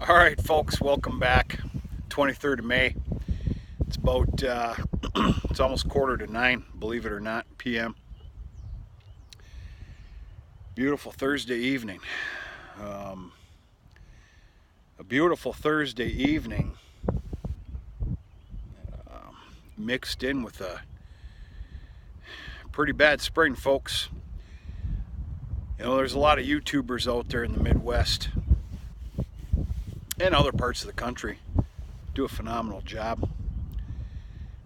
All right, folks, welcome back. 23rd of May. It's about, it's almost 8:45, believe it or not, p.m. Beautiful Thursday evening. A beautiful Thursday evening mixed in with a pretty bad spring, folks. You know, there's a lot of YouTubers out there in the Midwest and other parts of the country do a phenomenal job.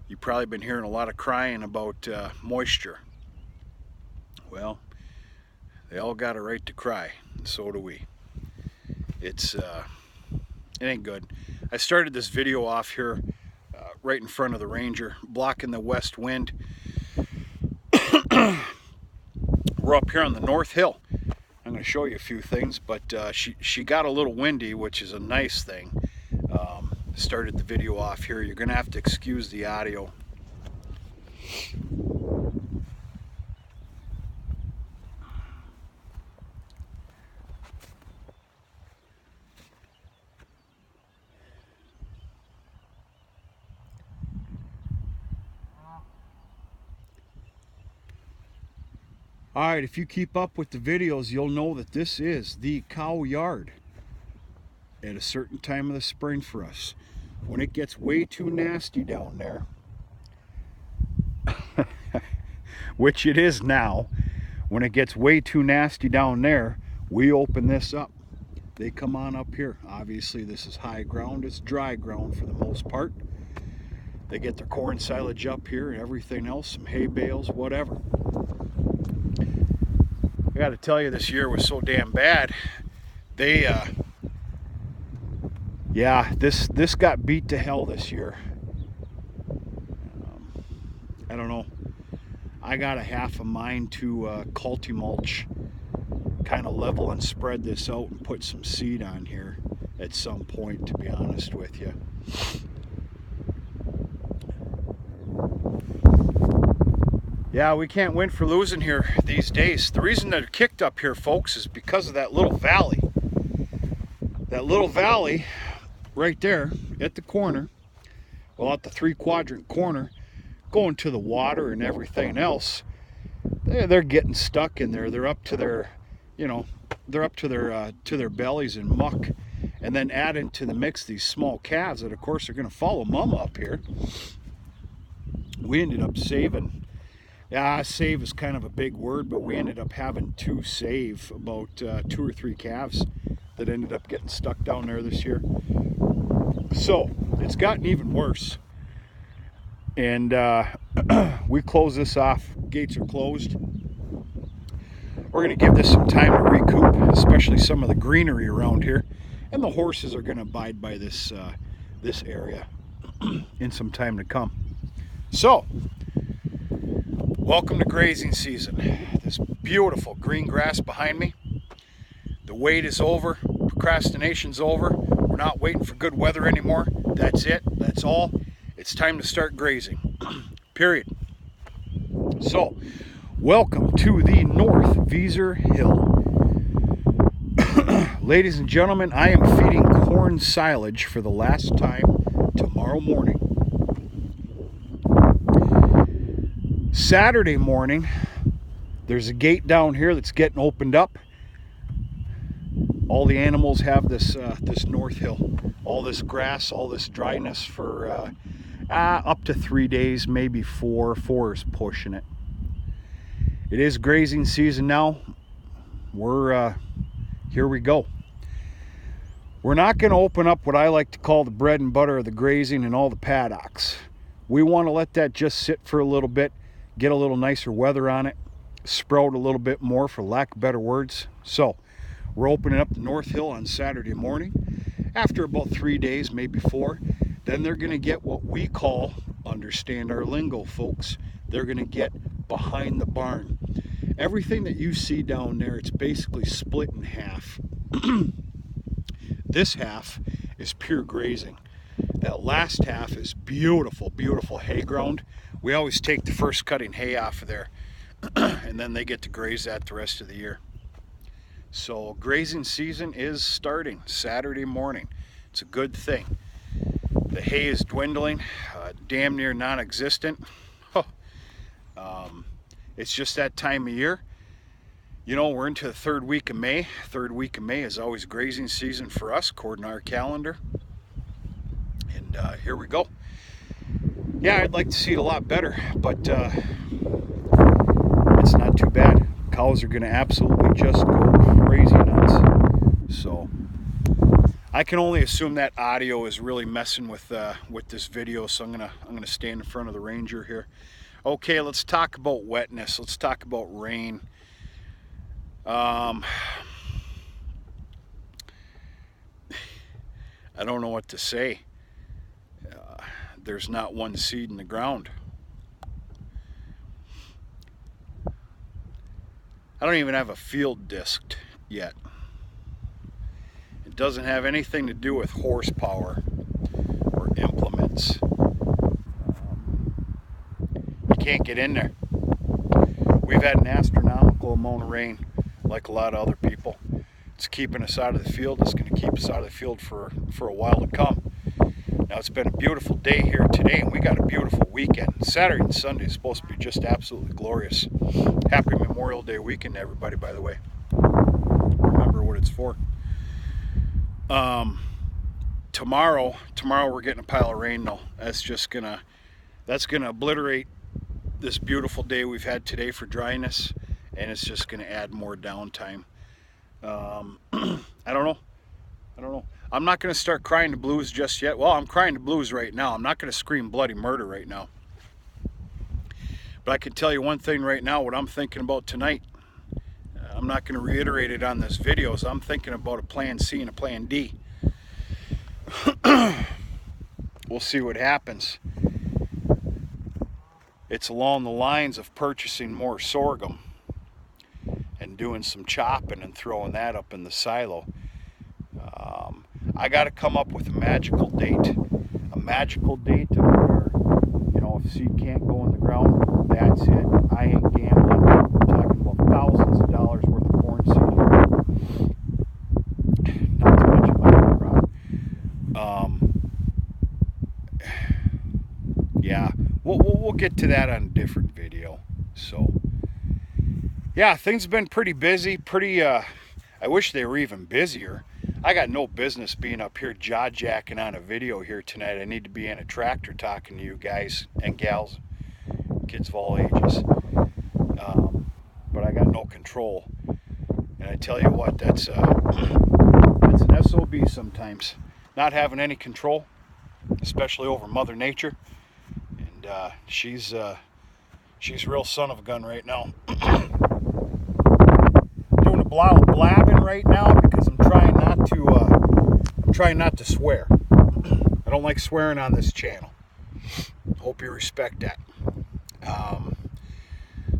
You've probably been hearing a lot of crying about moisture. Well, they all got a right to cry, and so do we. It ain't good. I started this video off here right in front of the Ranger, blocking the west wind. We're up here on the North Hill. I'm going to show you a few things, but she got a little windy, which is a nice thing. Started the video off here. You're going to have to excuse the audio. Alright, if you keep up with the videos, you'll know that this is the cow yard at a certain time of the spring for us. When it gets way too nasty down there, which it is now, when it gets way too nasty down there, we open this up. They come on up here. Obviously, this is high ground. It's dry ground for the most part. They get their corn silage up here and everything else, some hay bales, whatever. I got to tell you, this year was so damn bad. This got beat to hell this year. I don't know. I got a half a mind to mulch, kind of level and spread this out and put some seed on here at some point, to be honest with you. Yeah, we can't win for losing here these days. The reason they're kicked up here, folks, is because of that little valley. That little valley right there at the corner, well, at the 3-quadrant corner, going to the water and everything else, they're getting stuck in there. They're up to their, they're up to their bellies in muck. And then add into the mix these small calves that, of course, are going to follow mama up here. We ended up saving. Yeah, save is kind of a big word, but we ended up having to save about 2 or 3 calves that ended up getting stuck down there this year. So it's gotten even worse. And we close this off. Gates are closed. We're going to give this some time to recoup, especially some of the greenery around here. And the horses are going to abide by this area in some time to come. So, welcome to grazing season. This beautiful green grass behind me. The wait is over. Procrastination's over. We're not waiting for good weather anymore. That's it. That's all. It's time to start grazing. Period. So, welcome to the North Visor Hill. Ladies and gentlemen, I am feeding corn silage for the last time tomorrow morning. Saturday morning, there's a gate down here that's getting opened up. All the animals have this North Hill, all this grass, all this dryness for up to 3 days, maybe 4. 4 is pushing it. It is grazing season now. We're here we go. We're not going to open up what I like to call the bread and butter of the grazing and all the paddocks. We want to let that just sit for a little bit, get a little nicer weather on it, sprout a little bit more, for lack of better words. So we're opening up the North Hill on Saturday morning. After about 3 days, maybe 4, then they're going to get what we call, understand our lingo, folks, they're going to get behind the barn. Everything that you see down there, it's basically split in half. This half is pure grazing. That last half is beautiful, beautiful hay ground. We always take the first cutting hay off of there, and then they get to graze that the rest of the year. So grazing season is starting Saturday morning. It's a good thing. The hay is dwindling, damn near non-existent. It's just that time of year. You know, we're into the third week of May. Third week of May is always grazing season for us, according to our calendar. And here we go. Yeah, I'd like to see it a lot better, but it's not too bad. Cows are going to absolutely just go crazy nuts. So I can only assume that audio is really messing with this video, so I'm gonna stand in front of the Ranger here. Okay, let's talk about wetness. Let's talk about rain. I don't know what to say. There's not one seed in the ground. I don't even have a field disc yet. It doesn't have anything to do with horsepower or implements. You can't get in there. We've had an astronomical amount of rain, like a lot of other people. It's keeping us out of the field. It's going to keep us out of the field for a while to come. Now, it's been a beautiful day here today, and we got a beautiful weekend. Saturday and Sunday is supposed to be just absolutely glorious. Happy Memorial Day weekend to everybody, by the way. Remember what it's for. Tomorrow we're getting a pile of rain, though. That's gonna obliterate this beautiful day we've had today for dryness, and it's just gonna add more downtime. I don't know. I'm not going to start crying the blues just yet. Well, I'm crying the blues right now. I'm not going to scream bloody murder right now. But I can tell you one thing right now, what I'm thinking about tonight. I'm not going to reiterate it on this video, so I'm thinking about a plan C and a plan D. We'll see what happens. It's along the lines of purchasing more sorghum and doing some chopping and throwing that up in the silo. I got to come up with a magical date of where, you know, if seed can't go in the ground, that's it. I ain't gambling. I'm talking about thousands of dollars worth of corn seed. Not to mention my crop. Yeah, we'll get to that on a different video. So, yeah, things have been pretty busy. I wish they were even busier. I got no business being up here jaw-jacking on a video here tonight. I need to be in a tractor talking to you guys and gals, kids of all ages. But I got no control. And I tell you what, that's an SOB sometimes. Not having any control, especially over Mother Nature. And she's real son of a gun right now. Doing a lot of blabbing right now because I'm trying not to swear. I don't like swearing on this channel. Hope you respect that.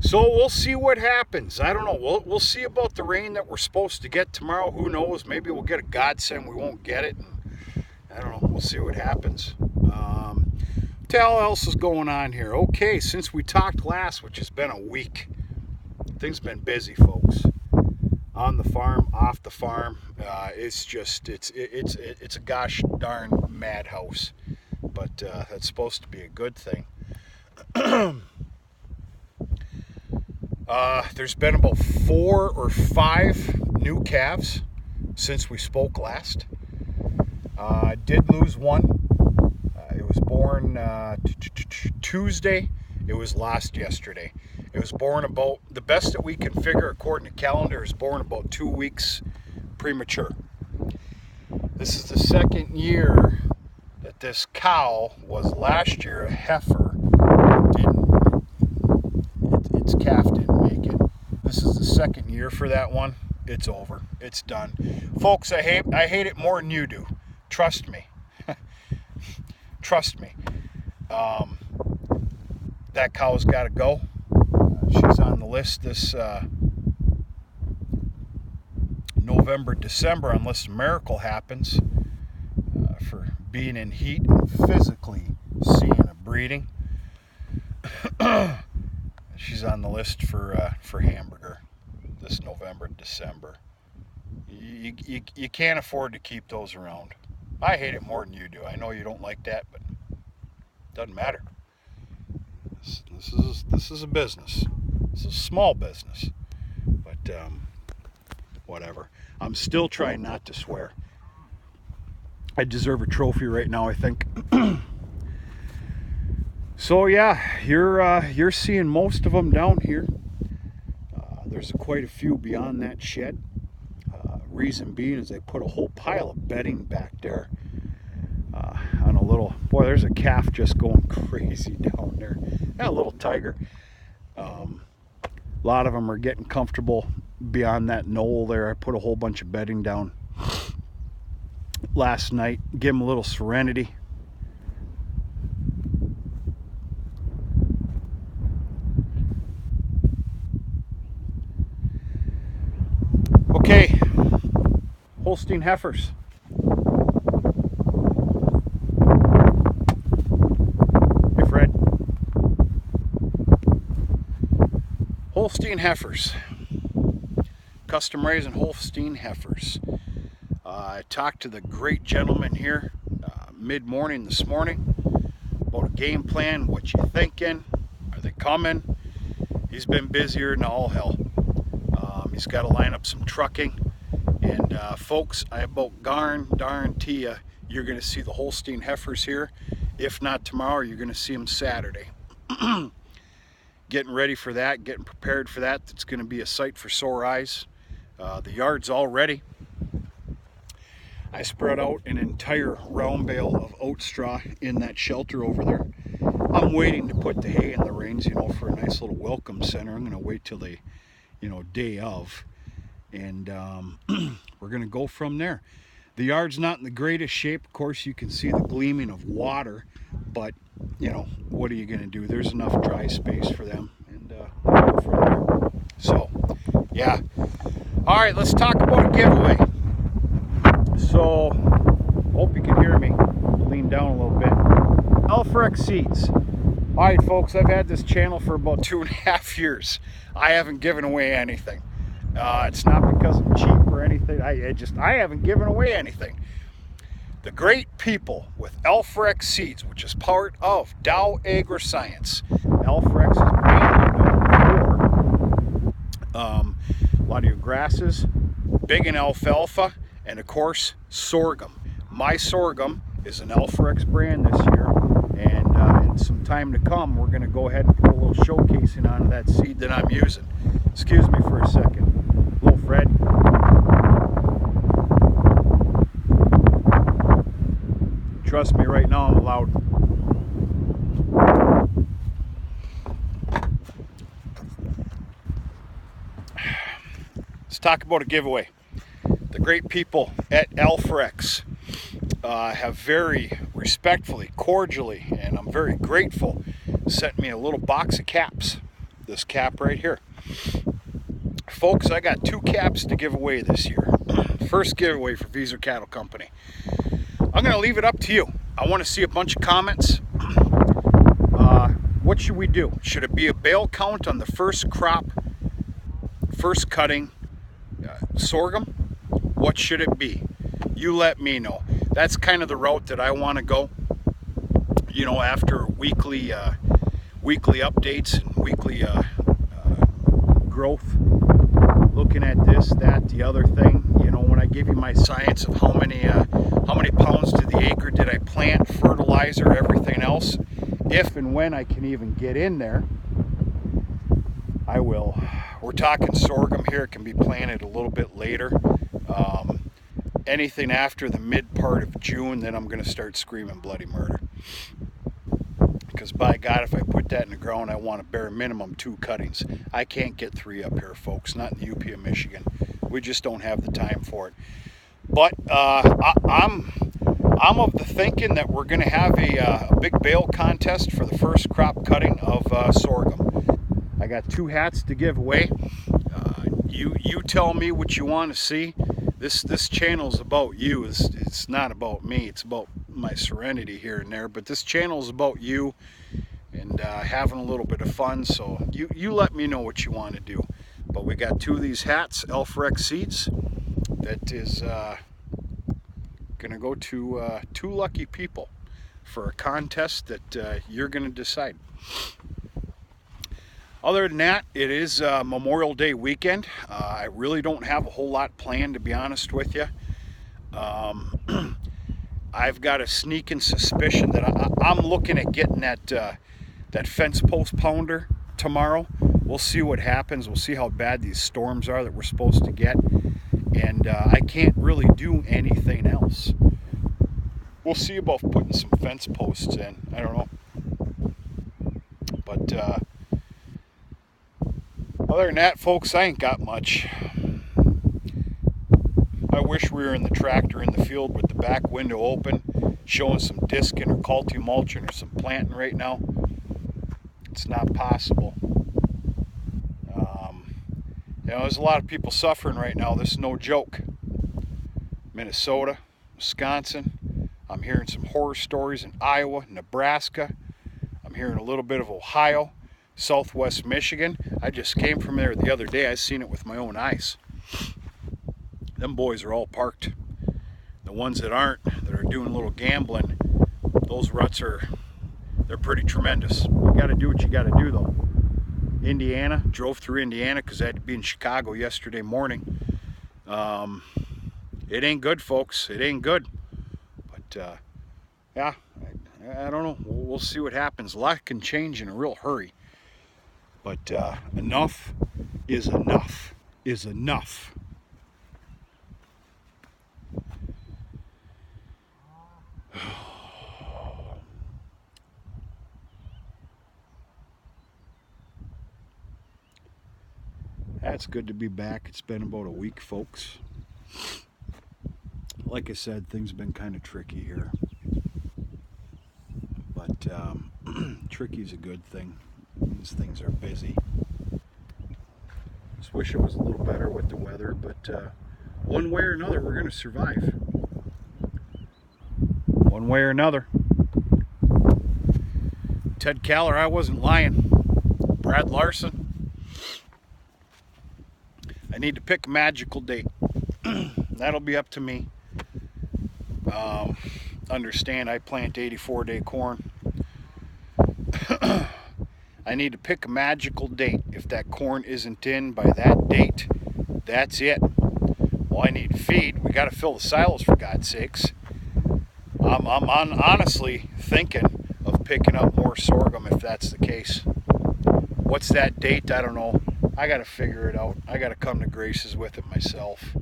So we'll see what happens. I don't know. We'll see about the rain that we're supposed to get tomorrow. Who knows? Maybe we'll get a godsend. We won't get it. I don't know. We'll see what happens. What else is going on here? Okay, since we talked last, which has been a week, things been busy, folks. On the farm, off the farm, it's a gosh darn madhouse, but that's supposed to be a good thing. There's been about 4 or 5 new calves since we spoke last. I did lose one. It was born Tuesday. It was lost yesterday. It was born about, the best that we can figure according to calendar, is born about 2 weeks premature. This is the second year that this cow was last year a heifer. Its calf didn't make it. This is the second year for that one. It's over. It's done. Folks, I hate it more than you do. Trust me. Trust me. That cow's got to go. She's on the list this November, December, unless a miracle happens, for being in heat and physically seeing a breeding. She's on the list for hamburger this November, December. You can't afford to keep those around. I hate it more than you do. I know you don't like that, but it doesn't matter. This is a business. This is a small business, but whatever. I'm still trying not to swear. I deserve a trophy right now, I think. So yeah, you're seeing most of them down here. There's quite a few beyond that shed. Reason being is they put a whole pile of bedding back there on a little, boy, there's a calf just going crazy down there. Yeah, a little tiger. A lot of them are getting comfortable beyond that knoll there. I put a whole bunch of bedding down last night, give them a little serenity. Okay, Holstein Heifers. Hey Fred. Holstein Heifers. Custom raising Holstein Heifers. I talked to the great gentleman here mid-morning this morning about a game plan, what you thinking, are they coming? He's been busier than all hell. He's got to line up some trucking, and folks, I about guarantee you're going to see the Holstein Heifers here. If not tomorrow, you're going to see them Saturday. Getting ready for that, getting prepared for that. It's going to be a sight for sore eyes. The yard's all ready. I spread out an entire round bale of oat straw in that shelter over there. I'm waiting to put the hay in the reins, you know, for a nice little welcome center. I'm going to wait till the, you know, day of, and we're going to go from there. The yard's not in the greatest shape. Of course, you can see the gleaming of water, but, you know, what are you going to do? There's enough dry space for them, and we'll go from there. So, yeah. All right, let's talk about a giveaway. So, hope you can hear me. Lean down a little bit. Heifers seeds. All right, folks, I've had this channel for about 2.5 years. I haven't given away anything. It's not because I'm cheap or anything. I haven't given away anything. The great people with Heifers seeds, which is part of Dow AgriScience. Heifers is mainly known for a lot of your grasses, big in alfalfa, and of course sorghum. My sorghum is an Heifers brand this year, and in some time to come we're going to go ahead and put a little showcasing onto that seed that I'm using. Excuse me for a second. Hello, Fred. Trust me, right now I'm loud. Let's talk about a giveaway. The great people at Heifers have very respectfully, cordially, and I'm very grateful, sent me a little box of caps. This cap right here. Folks, I got 2 caps to give away this year. First giveaway for Vizer Cattle Company. I'm going to leave it up to you. I want to see a bunch of comments. What should we do? Should it be a bale count on the first crop, first cutting sorghum? What should it be? You let me know. That's kind of the route that I want to go. You know, after weekly updates and weekly growth, looking at this, that, the other thing. You know, when I give you my science of how many pounds to the acre did I plant, fertilizer, everything else, if and when I can even get in there, I will. We're talking sorghum here. It can be planted a little bit later. Anything after the mid part of June, then I'm going to start screaming bloody murder. Because by God, if I put that in the ground, I want a bare minimum 2 cuttings. I can't get 3 up here, folks. Not in the UP of Michigan. We just don't have the time for it. But I'm of the thinking that we're going to have a big bale contest for the first crop cutting of sorghum. I got 2 hats to give away. You tell me what you want to see. This channel is about you. It's not about me. It's about my serenity here and there. But this channel is about you and having a little bit of fun. So you let me know what you want to do. But we got 2 of these hats, Heifers seeds. that is going to go to 2 lucky people for a contest that you're going to decide. Other than that, it is Memorial Day weekend. I really don't have a whole lot planned, to be honest with you. I've got a sneaking suspicion that I'm looking at getting that fence post pounder tomorrow. We'll see what happens. We'll see how bad these storms are that we're supposed to get. And I can't really do anything else. We'll see about putting some fence posts in. I don't know. But other than that, folks, I ain't got much. I wish we were in the tractor in the field with the back window open, showing some disking or culti mulching or some planting right now. It's not possible. You know, there's a lot of people suffering right now. This is no joke. Minnesota, Wisconsin. I'm hearing some horror stories in Iowa, Nebraska. I'm hearing a little bit of Ohio, Southwest Michigan. I just came from there the other day. I seen it with my own eyes. Them boys are all parked. The ones that aren't, that are doing a little gambling, those ruts they're pretty tremendous. You got to do what you got to do, though. Indiana, drove through Indiana because I had to be in Chicago yesterday morning. It ain't good, folks. It ain't good. But yeah, I don't know. We'll see what happens. A lot can change in a real hurry. But enough is enough is enough. That's good to be back. It's been about a week, folks. Like I said, things have been kind of tricky here. But tricky is a good thing. It means things are busy. Just wish it was a little better with the weather, but one way or another, we're going to survive. One way or another. Ted Caller, I wasn't lying. Brad Larson. I need to pick a magical date. That'll be up to me. Understand I plant 84-day corn. I need to pick a magical date. If that corn isn't in by that date, that's it. Well, I need feed. We got to fill the silos, for God's sakes. I'm honestly thinking of picking up more sorghum if that's the case. What's that date? I don't know. I got to figure it out. I got to come to graces with it myself.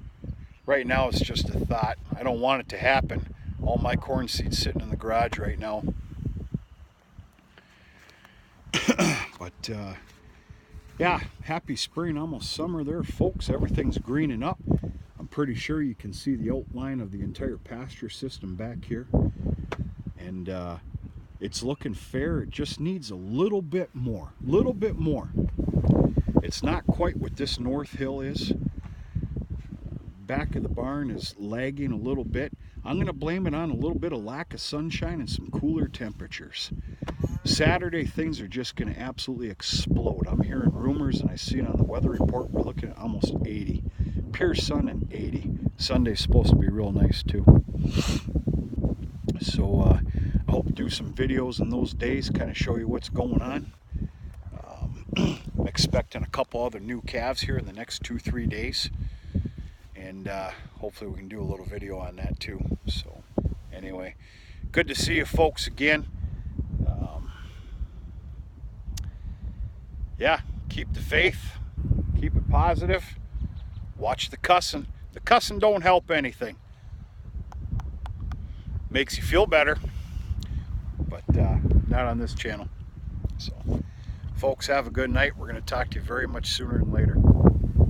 Right now it's just a thought. I don't want it to happen. All my corn seeds sitting in the garage right now. But yeah, happy spring, almost summer there, folks. Everything's greening up. I'm pretty sure you can see the outline of the entire pasture system back here. And it's looking fair. It just needs a little bit more. Little bit more. It's not quite what this north hill is. Back of the barn is lagging a little bit. I'm going to blame it on a little bit of lack of sunshine and some cooler temperatures. Saturday, things are just going to absolutely explode. I'm hearing rumors, and I see it on the weather report, we're looking at almost 80. Pure sun and 80. Sunday's supposed to be real nice, too. So I hope to do some videos in those days, kind of show you what's going on. I'm expecting a couple other new calves here in the next 2-3 days. And hopefully we can do a little video on that too. So anyway, good to see you folks again. Yeah, keep the faith, keep it positive, watch the cussing. The cussing don't help anything. Makes you feel better, but not on this channel. So folks, have a good night. We're going to talk to you very much sooner than later.